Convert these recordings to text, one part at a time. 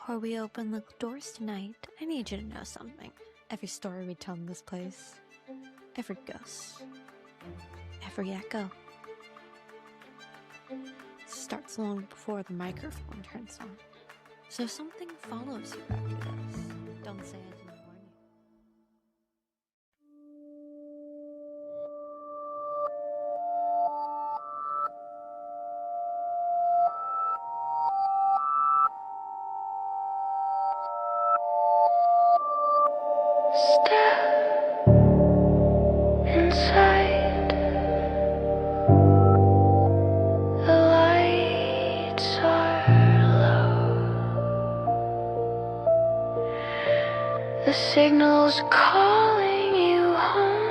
Before we open the doors tonight, I need you to know something. Every story we tell in this place, every ghost, every echo, starts long before the microphone turns on. So if something follows you after this, don't say I didn't warn you. Step inside. The lights are low. The signal's calling you home.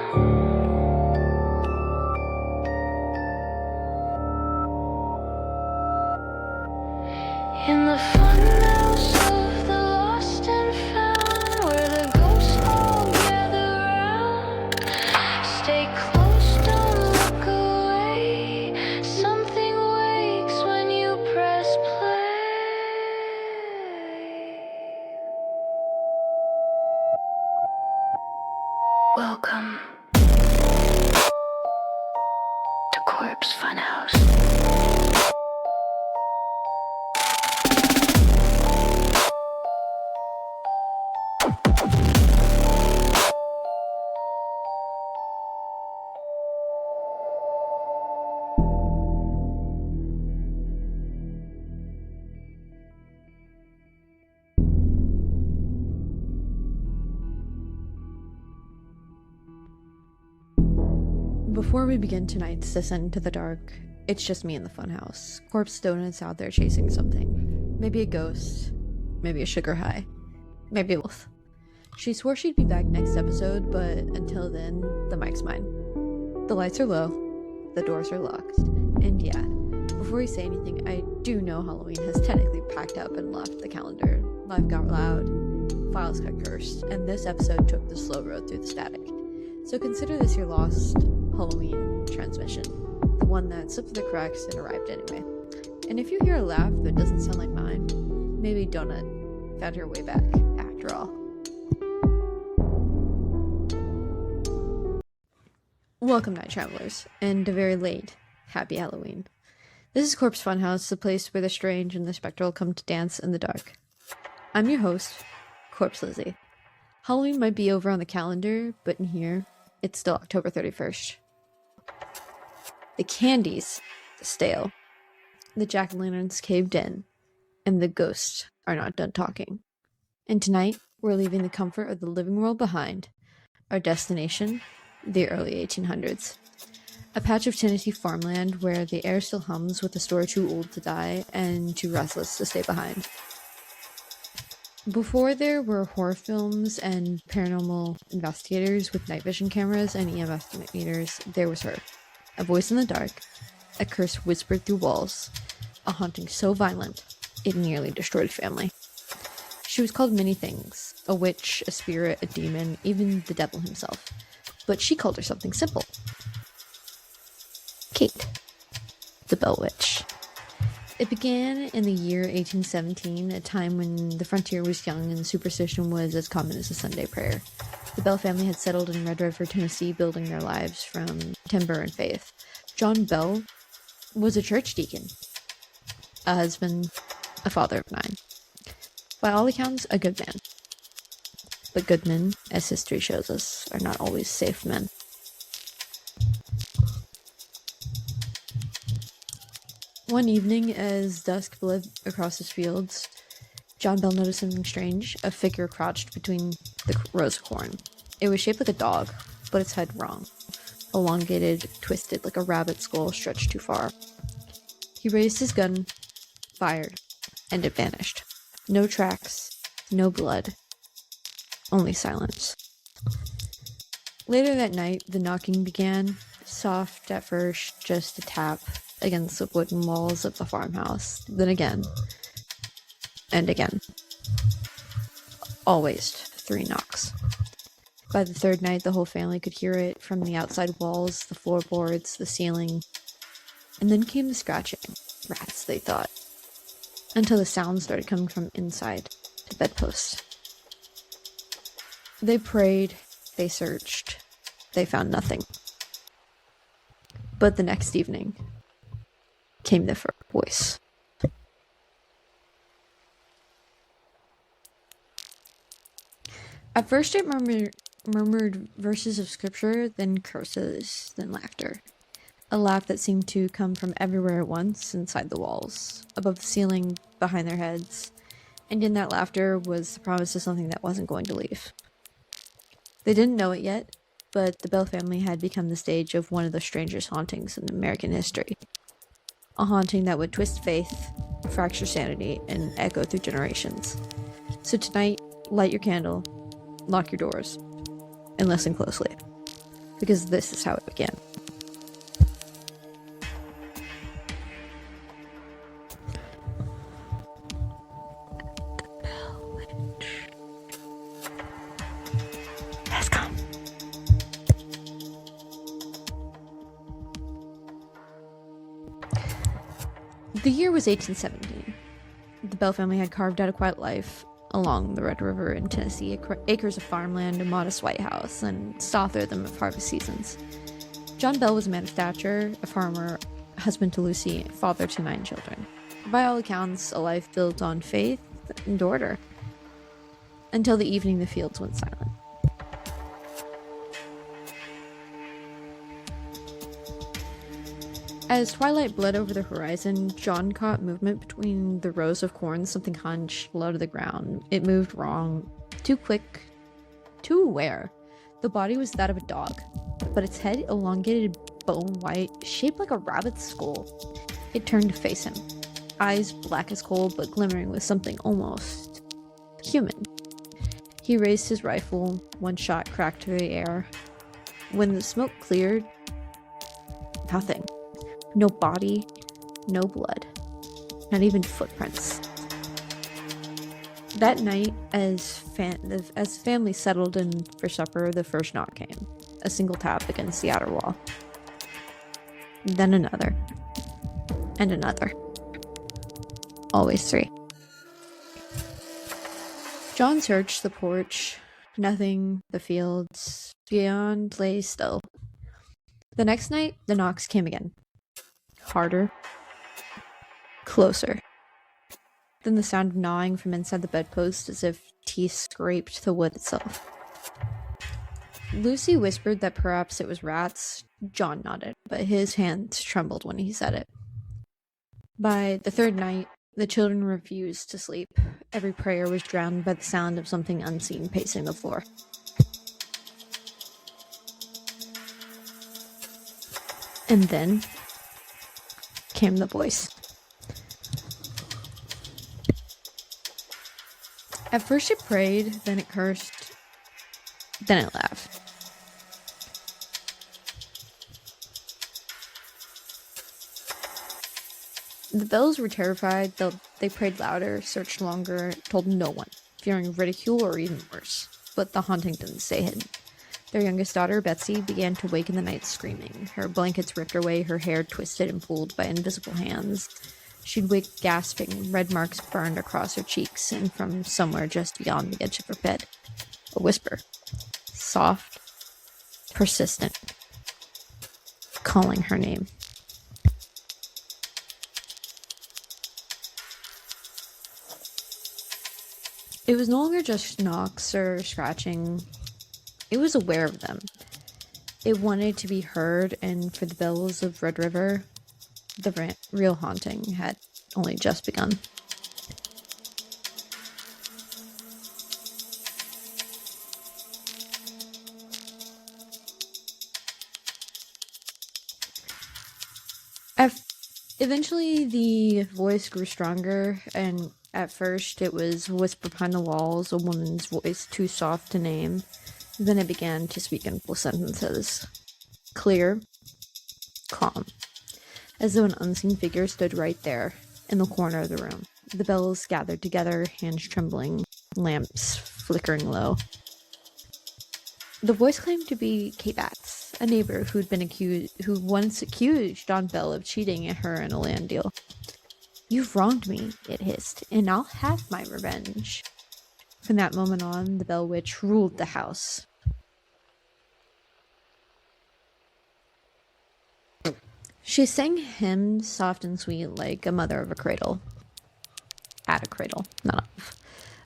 In the funhouse of the lost and found, where the ghosts all gather round. Stay close, don't look away. Something wakes when you press play. Welcome to Corpse Funhouse. Before we begin tonight's descent into the dark, it's just me in the funhouse. Corpse Donut's out there chasing something. Maybe a ghost. Maybe a sugar high. Maybe both. She swore she'd be back next episode, but until then, the mic's mine. The lights are low, the doors are locked, and yeah, before you say anything, I do know Halloween has technically packed up and left the calendar. Life got loud, files got cursed, and this episode took the slow road through the static. So consider this your lost Halloween transmission, the one that slipped through the cracks and arrived anyway. And if you hear a laugh that doesn't sound like mine, maybe Donut found her way back after all. Welcome, night travelers, and a very late happy Halloween. This is Corpse Funhouse, the place where the strange and the spectral come to dance in the dark. I'm your host, Corpse Lizzy. Halloween might be over on the calendar, but in here, it's still October 31st. The candy's stale. The jack-o'-lanterns caved in, and the ghosts are not done talking. And tonight, we're leaving the comfort of the living world behind. Our destination, the early 1800s. A patch of Tennessee farmland where the air still hums with a story too old to die and too restless to stay behind. Before there were horror films and paranormal investigators with night vision cameras and EMF meters, there was her. A voice in the dark, a curse whispered through walls, a haunting so violent, it nearly destroyed a family. She was called many things, a witch, a spirit, a demon, even the devil himself. But she called her something simple. Kate, the Bell Witch. It began in the year 1817, a time when the frontier was young and superstition was as common as a Sunday prayer. The Bell family had settled in Red River, Tennessee, building their lives from timber and faith. John Bell was a church deacon, a husband, a father of 9. By all accounts, a good man. But good men, as history shows us, are not always safe men. One evening, as dusk bled across his fields, John Bell noticed something strange. A figure crouched between the rows of corn. It was shaped like a dog, but its head wrong. Elongated, twisted, like a rabbit skull stretched too far. He raised his gun, fired, and it vanished. No tracks, no blood, only silence. Later that night, the knocking began, soft at first, just a tap against the wooden walls of the farmhouse, then again, and again. Always 3 knocks. By the 3rd night, the whole family could hear it from the outside walls, the floorboards, the ceiling. And then came the scratching. Rats, they thought. Until the sound started coming from inside. to the bedpost. They prayed, they searched, they found nothing. But the next evening came the first voice. At first it murmured verses of scripture, then curses, then laughter. A laugh that seemed to come from everywhere at once, inside the walls, above the ceiling, behind their heads. And in that laughter was the promise of something that wasn't going to leave. They didn't know it yet, but the Bell family had become the stage of one of the strangest hauntings in American history. A haunting that would twist faith, fracture sanity, and echo through generations. So tonight, light your candle, lock your doors, and listen closely, because this is how it began. Let's go. The year was 1817. The Bell family had carved out a quiet life along the Red River in Tennessee, acres of farmland, a modest white house, and saw through them of harvest seasons. John Bell was a man of stature, a farmer, husband to Lucy, father to 9 children. By all accounts, a life built on faith and order. Until the evening the fields went silent. As twilight bled over the horizon, John caught movement between the rows of corn. Something hunched low to the ground. It moved wrong. Too quick. Too aware. The body was that of a dog, but its head elongated, bone white, shaped like a rabbit's skull. It turned to face him. Eyes black as coal, but glimmering with something almost human. He raised his rifle. One shot cracked through the air. When the smoke cleared, nothing. No body, no blood, not even footprints. That night, as family settled in for supper, the first knock came. A single tap against the outer wall. Then another. And another. Always 3. John searched the porch. Nothing. The fields beyond lay still. The next night, the knocks came again. Harder. Closer. Then the sound of gnawing from inside the bedpost as if teeth scraped the wood itself. Lucy whispered that perhaps it was rats. John nodded, but his hands trembled when he said it. By the 3rd night, the children refused to sleep. Every prayer was drowned by the sound of something unseen pacing the floor. And then came the voice. At first it prayed, then it cursed, then it laughed. The Bells were terrified. They prayed louder, searched longer, told no one, fearing ridicule or even worse. But the haunting didn't stay hidden. Their youngest daughter, Betsy, began to wake in the night screaming. Her blankets ripped away, her hair twisted and pulled by invisible hands. She'd wake gasping, red marks burned across her cheeks, and from somewhere just beyond the edge of her bed, a whisper. Soft, persistent, calling her name. It was no longer just knocks or scratching. It was aware of them. It wanted to be heard, and for the Bells of Red River, the real haunting had only just begun. Eventually, the voice grew stronger, and at first it was a whisper behind the walls, a woman's voice too soft to name. Then it began to speak in full sentences. Clear, calm, as though an unseen figure stood right there, in the corner of the room. The Bells gathered together, hands trembling, lamps flickering low. The voice claimed to be Kate Batts, a neighbor who once accused John Bell of cheating at her in a land deal. "You've wronged me," it hissed, "and I'll have my revenge." From that moment on, the Bell Witch ruled the house. She sang hymns soft and sweet like a mother of a cradle. At a cradle, not of.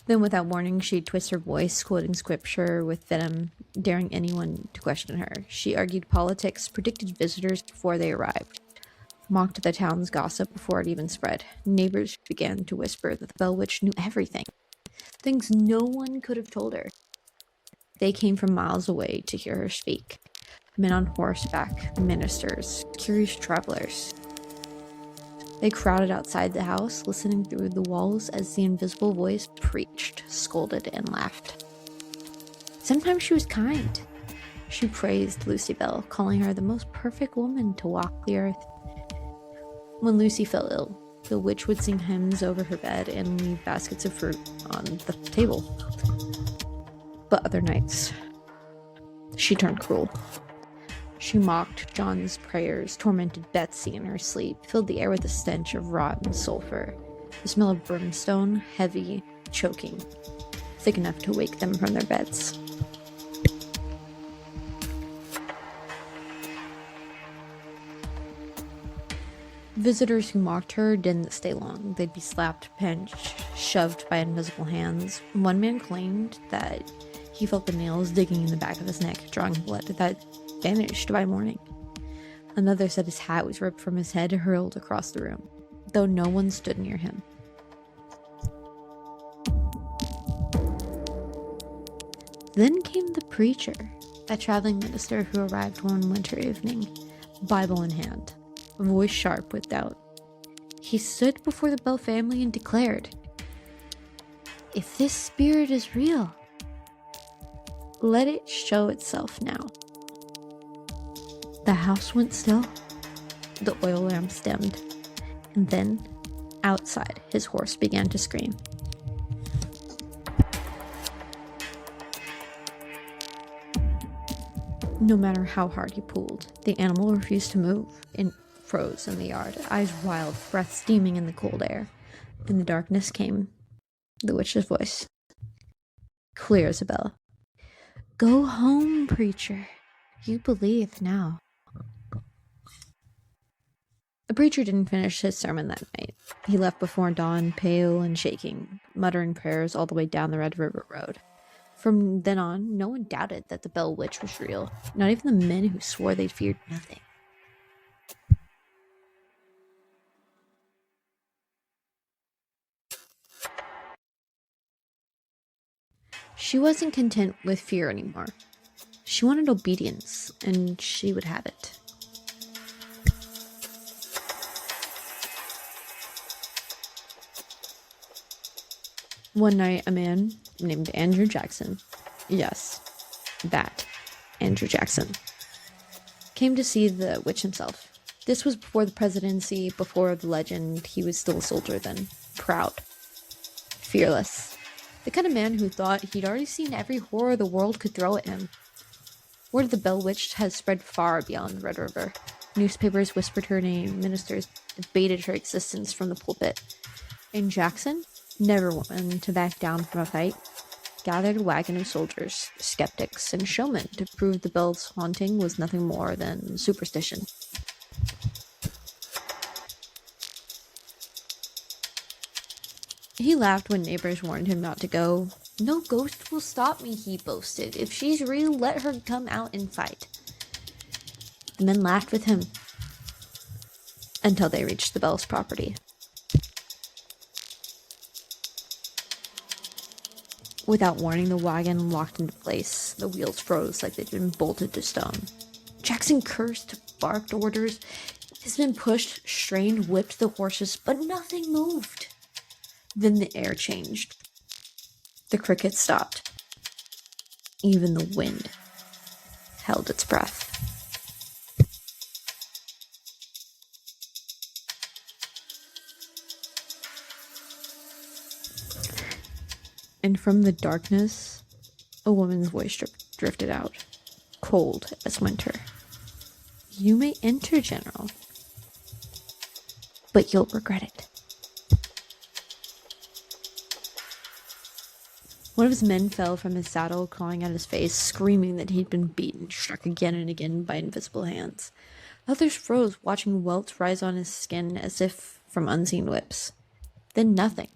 Then without warning, she'd twist her voice, quoting scripture with venom, daring anyone to question her. She argued politics, predicted visitors before they arrived, mocked the town's gossip before it even spread. Neighbors began to whisper that the Bell Witch knew everything, things no one could have told her. They came from miles away to hear her speak. Men on horseback, ministers, curious travelers. They crowded outside the house, listening through the walls as the invisible voice preached, scolded, and laughed. Sometimes she was kind. She praised Lucy Bell, calling her the most perfect woman to walk the earth. When Lucy fell ill, the witch would sing hymns over her bed and leave baskets of fruit on the table. But other nights, she turned cruel. She mocked John's prayers, tormented Betsy in her sleep, filled the air with the stench of rotten sulfur, the smell of brimstone, heavy, choking, thick enough to wake them from their beds. Visitors who mocked her didn't stay long. They'd be slapped, pinched, shoved by invisible hands. One man claimed that he felt the nails digging in the back of his neck, drawing blood that vanished by morning. Another said his hat was ripped from his head and hurled across the room, though no one stood near him. Then came the preacher, a traveling minister who arrived one winter evening, Bible in hand, voice sharp with doubt. He stood before the Bell family and declared, "If this spirit is real, let it show itself now." The house went still, the oil lamps dimmed, and then, outside, his horse began to scream. No matter how hard he pulled, the animal refused to move and froze in the yard, eyes wild, breath steaming in the cold air. In the darkness came the witch's voice, clear as a bell. "Go home, preacher. You believe now." The preacher didn't finish his sermon that night. He left before dawn, pale and shaking, muttering prayers all the way down the Red River Road. From then on, no one doubted that the Bell Witch was real, not even the men who swore they feared nothing. She wasn't content with fear anymore. She wanted obedience, and she would have it. One night, a man named Andrew Jackson, yes, that Andrew Jackson, came to see the witch himself. This was before the presidency, before the legend. He was still a soldier then, proud, fearless, the kind of man who thought he'd already seen every horror the world could throw at him. Word of the Bell Witch has spread far beyond the Red River. Newspapers whispered her name, ministers debated her existence from the pulpit. And Jackson, never one to back down from a fight, gathered a wagon of soldiers, skeptics, and showmen to prove the Bell's haunting was nothing more than superstition. He laughed when neighbors warned him not to go. "No ghost will stop me," he boasted. "If she's real, let her come out and fight." The men laughed with him until they reached the Bell's property. Without warning, the wagon locked into place. The wheels froze like they'd been bolted to stone. Jackson cursed, barked orders. His men pushed, strained, whipped the horses, but nothing moved. Then the air changed. The crickets stopped. Even the wind held its breath. And from the darkness, a woman's voice drifted out, cold as winter. "You may enter, General, but you'll regret it." One of his men fell from his saddle, clawing at his face, screaming that he'd been beaten, struck again and again by invisible hands. Others froze, watching welts rise on his skin as if from unseen whips. Then nothing.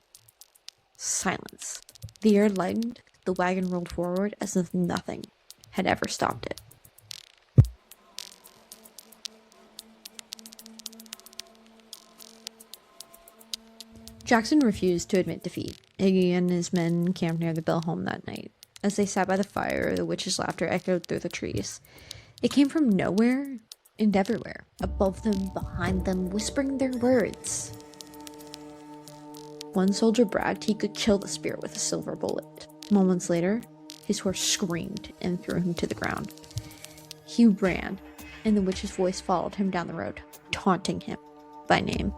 Silence. The air lightened, the wagon rolled forward as if nothing had ever stopped it. Jackson refused to admit defeat. Iggy and his men camped near the Bell home that night. As they sat by the fire, the witch's laughter echoed through the trees. It came from nowhere and everywhere, above them, behind them, whispering their words. One soldier bragged he could kill the spirit with a silver bullet. Moments later, his horse screamed and threw him to the ground. He ran, and the witch's voice followed him down the road, taunting him by name.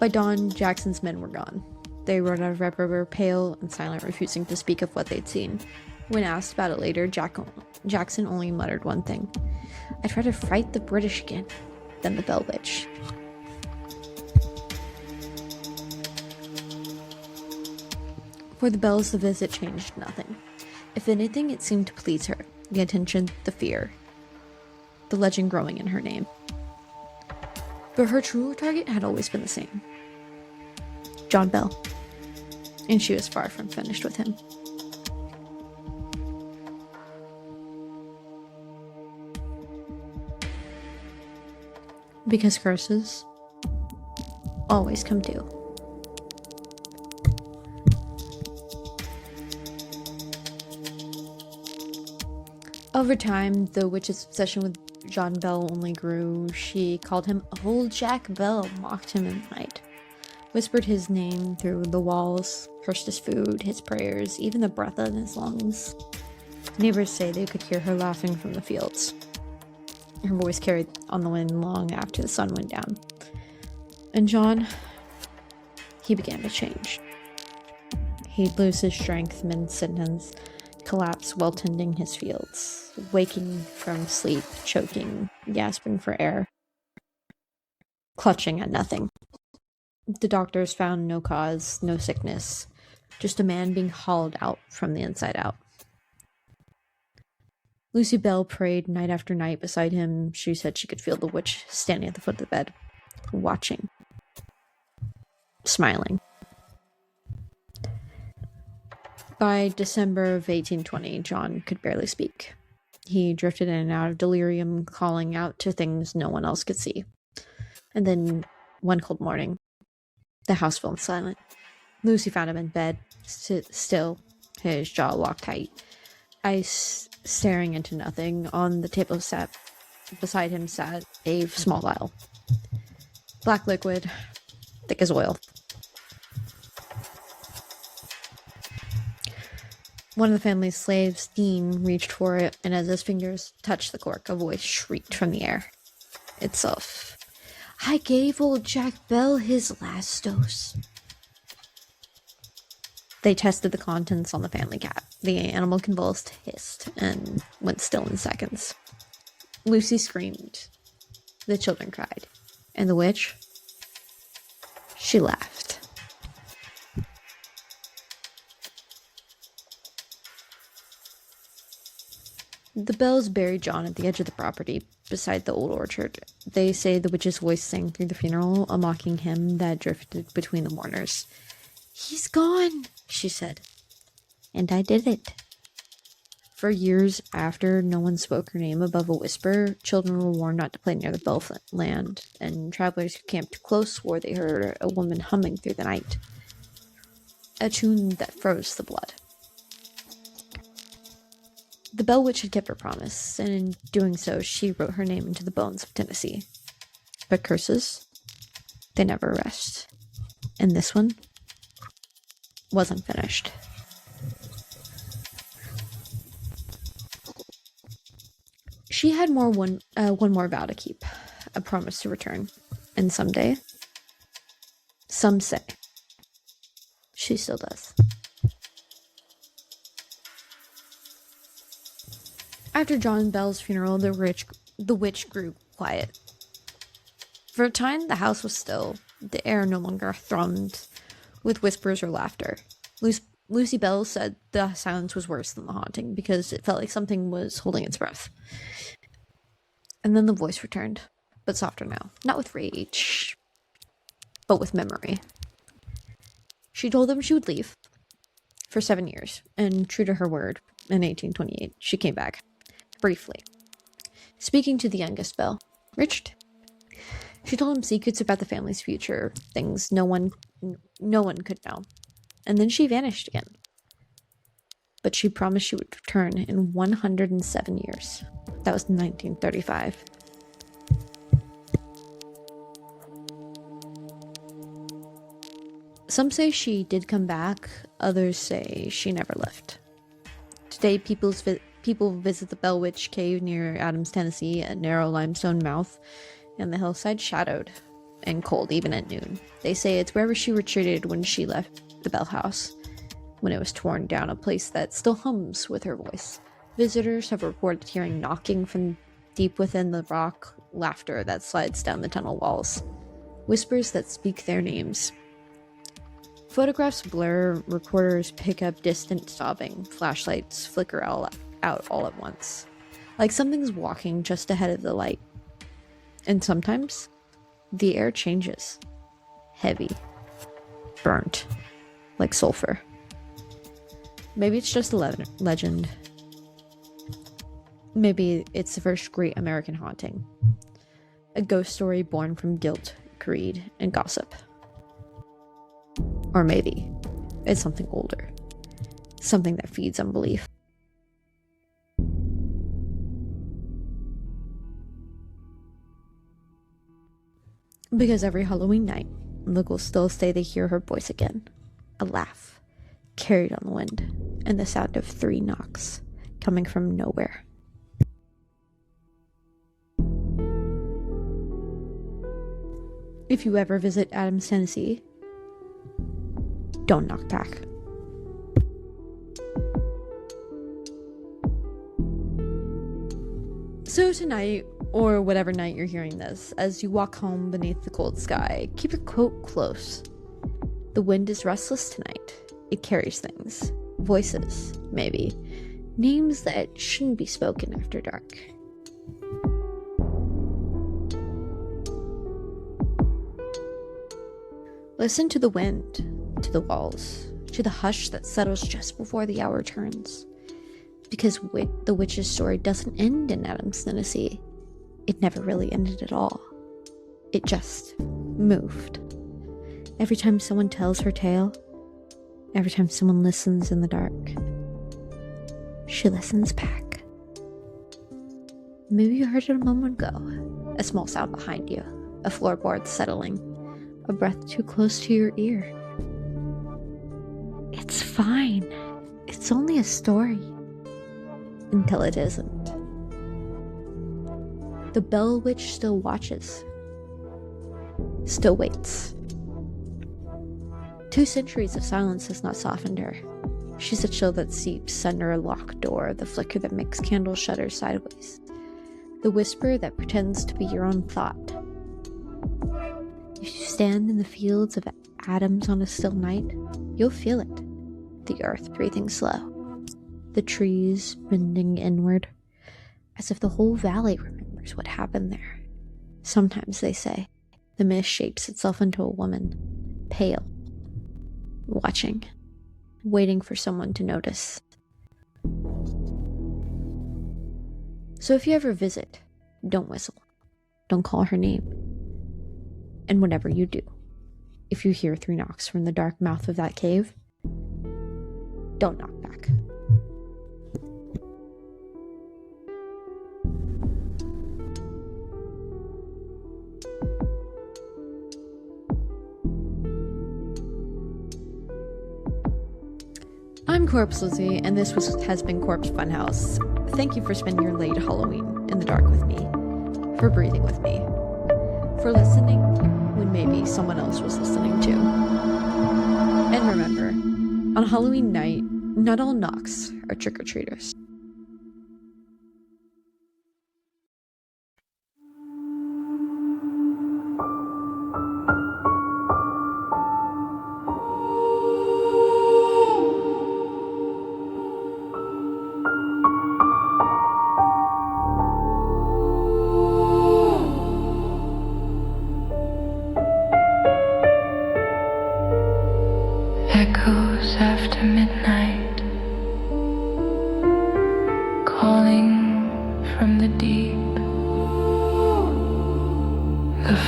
By dawn, Jackson's men were gone. They rode out of Red River, pale and silent, refusing to speak of what they'd seen. When asked about it later, Jackson only muttered one thing. "I tried to fight the British again, then the Bell Witch." For the Bells, the visit changed nothing. If anything, it seemed to please her. The attention, the fear, the legend growing in her name. But her true target had always been the same. John Bell. And she was far from finished with him. Because curses always come due. Over time, the witch's obsession with John Bell only grew. She called him Old Jack Bell, mocked him in the night, whispered his name through the walls, cursed his food, his prayers, even the breath in his lungs. Neighbors say they could hear her laughing from the fields. Her voice carried on the wind long after the sun went down. And John, he began to change. He'd lose his strength mid-sentence, collapse while tending his fields, waking from sleep, choking, gasping for air, clutching at nothing. The doctors found no cause, no sickness, just a man being hauled out from the inside out. Lucy Bell prayed night after night beside him. She said she could feel the witch standing at the foot of the bed, watching, smiling. By December of 1820, John could barely speak. He drifted in and out of delirium, calling out to things no one else could see. And then, one cold morning, the house fell silent. Lucy found him in bed, still, his jaw locked tight, eyes staring into nothing. On the table beside him sat a small vial. Black liquid, thick as oil. One of the family's slaves, Dean, reached for it, and as his fingers touched the cork, a voice shrieked from the air. Itself. "I gave old Jack Bell his last dose." They tested the contents on the family cat. The animal convulsed, hissed, and went still in seconds. Lucy screamed. The children cried. And the witch? She laughed. The Bells buried John at the edge of the property, beside the old orchard. They say the witch's voice sang through the funeral, a mocking hymn that drifted between the mourners. "He's gone," she said. "And I did it." For years after, no one spoke her name above a whisper. Children were warned not to play near the Bell land, and travelers who camped too close swore they heard a woman humming through the night. A tune that froze the blood. The Bell Witch had kept her promise, and in doing so, she wrote her name into the bones of Tennessee. But curses, they never rest. And this one wasn't finished. She had one more vow to keep, a promise to return, and someday, some say, she still does. After John Bell's funeral, the witch grew quiet. For a time, the house was still. The air no longer thrummed with whispers or laughter. Lucy Bell said the silence was worse than the haunting because it felt like something was holding its breath. And then the voice returned, but softer now. Not with rage, but with memory. She told them she would leave for 7 years, and true to her word, in 1828, she came back. Briefly. Speaking to the youngest Bell, Richard. She told him secrets about the family's future, things no one could know. And then she vanished again. But she promised she would return in 107 years. That was 1935. Some say she did come back, others say she never left. Today, people visit the Bell Witch Cave near Adams, Tennessee, a narrow limestone mouth, and the hillside shadowed and cold even at noon. They say it's wherever she retreated when she left the Bell House, when it was torn down, a place that still hums with her voice. Visitors have reported hearing knocking from deep within the rock, laughter that slides down the tunnel walls, whispers that speak their names. Photographs blur, recorders pick up distant sobbing, flashlights flicker out all at once, like something's walking just ahead of the light. And sometimes, the air changes. Heavy. Burnt. Like sulfur. Maybe it's just a legend. Maybe it's the first great American haunting. A ghost story born from guilt, greed, and gossip. Or maybe it's something older. Something that feeds on belief. Because every Halloween night, locals still say they hear her voice again. A laugh, carried on the wind, and the sound of 3 knocks, coming from nowhere. If you ever visit Adams, Tennessee, don't knock back. So tonight, or whatever night you're hearing this, as you walk home beneath the cold sky, keep your coat close. The wind is restless tonight. It carries things. Voices, maybe. Names that shouldn't be spoken after dark. Listen to the wind, to the walls, to the hush that settles just before the hour turns. Because the witch's story doesn't end in Adams, Tennessee. It never really ended at all. It just moved. Every time someone tells her tale, every time someone listens in the dark, she listens back. Maybe you heard it a moment ago. A small sound behind you, a floorboard settling, a breath too close to your ear. It's fine. It's only a story. Until it isn't. The Bell Witch still watches. Still waits. 2 centuries of silence has not softened her. She's a chill that seeps under a locked door, the flicker that makes candles shudder sideways, the whisper that pretends to be your own thought. If you stand in the fields of Adams on a still night, you'll feel it. The earth breathing slow. The trees bending inward, as if the whole valley remembers what happened there. Sometimes, they say, the mist shapes itself into a woman, pale, watching, waiting for someone to notice. So if you ever visit, don't whistle. Don't call her name. And whatever you do, if you hear 3 knocks from the dark mouth of that cave, don't knock back. I'm Corpse Lizzy, and this has been Corpse Funhouse. Thank you for spending your late Halloween in the dark with me, for breathing with me, for listening when maybe someone else was listening too. And remember, on Halloween night, not all knocks are trick-or-treaters.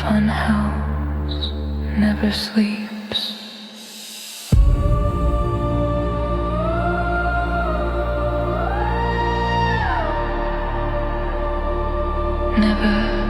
funhouse never sleeps. Never